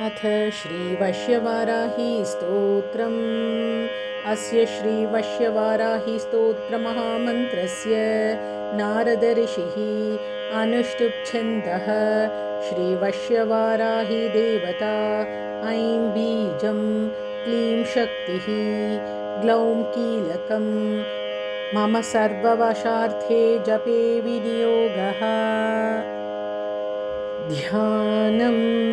अथ श्रीवश्यवाराही स्तोत्रम्। अस्य श्रीवश्यवाराहीस्तोत्रमहामन्त्रस्य नारदऋषिः अनुष्टुप् छन्दः। श्रीवश्यवाराही देवता ऐं बीजं क्लीं शक्तिः ग्लौं कीलकं मम सर्ववशार्थे जपे विनियोगः। ध्यानम्।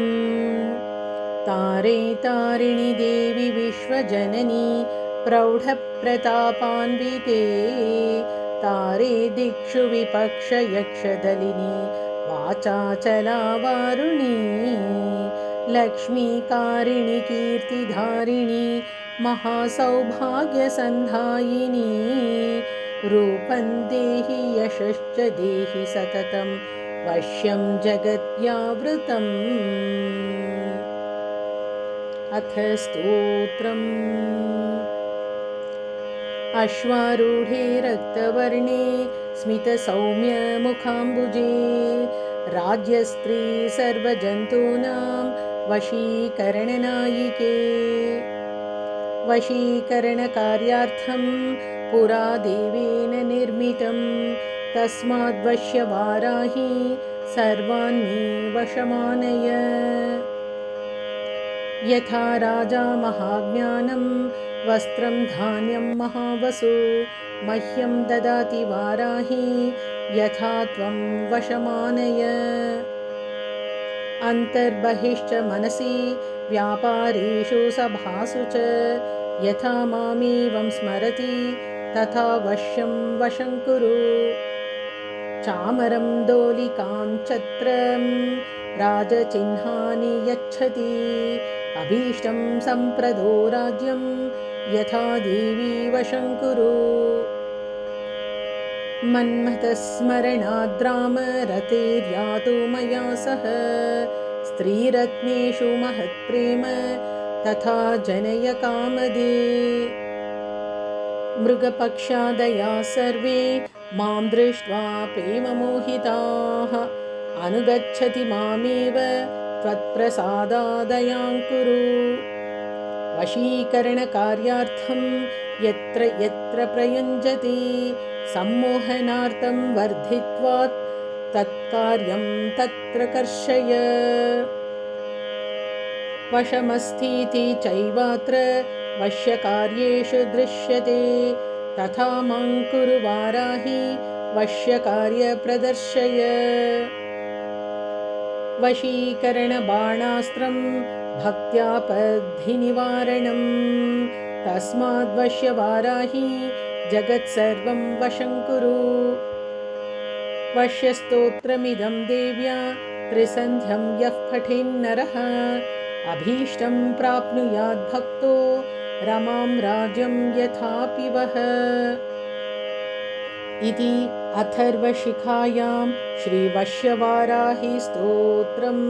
तारे तारिणि देवि विश्वजननी प्रौढप्रतापान्विते तारे दिक्षु विपक्षयक्षदलिनी वाचाचला वारुणी लक्ष्मीकारिणि कीर्तिधारिणि महासौभाग्यसन्धायिनी रूपं देहि यशश्च देहि सततं वश्यं जगत्यावृतम्। अथ स्तोत्रम्। अश्वारूढे रक्तवर्णे स्मितसौम्यमुखाम्बुजे राज्यस्त्री सर्वजन्तूनां वशीकरणनायिके वशीकरणकार्यार्थं पुरा देवेन निर्मितं तस्माद्वश्यवाराही सर्वान् मे वशमानय। यथा राजा महाज्ञानं वस्त्रं धान्यं महावसु मह्यं ददाति वाराही यथा त्वं वशमानय। अन्तर्बहिश्च मनसि व्यापारेषु सभासु च यथा मामेवं स्मरति तथा वशं कुरु। चामरं दोलिकां छत्रं राजचिह्नानि यच्छति अभीष्टं सम्प्रदो राज्यं यथा देवी वशं कुरु। मन्मथस्मरणाद्रामरतेर्यातु मया सह स्त्रीरत्नेषु महत्प्रेम तथा जनय कामदे। मृगपक्षादया सर्वे मां दृष्ट्वा प्रेममोहिताः अनुगच्छति मामेव त्वत्प्रसादादयां कुरु। वशीकरणकार्यार्थं यत्र यत्र प्रयुञ्जते सम्मोहनार्थं वर्धित्वात् तत्कार्यं तत्र कर्षय। वशमस्तीति चैवात्र वश्यकार्येषु दृश्यते तथा मां कुरु वाराही वश्यकार्य प्रदर्शय। वशीकरणबाणास्त्रं भक्त्यापद्धिनिवारणं तस्माद्वश्यवाराही जगत्सर्वं वशं कुरु। वश्यस्तोत्रमिदं देव्या त्रिसन्ध्यं यः पठेन्नरः अभीष्टं प्राप्नुयाद्भक्तो रमां राज्यं यथापि वः। इति अथर्वशिखायां श्रीवश्यवाराही स्तोत्रम्।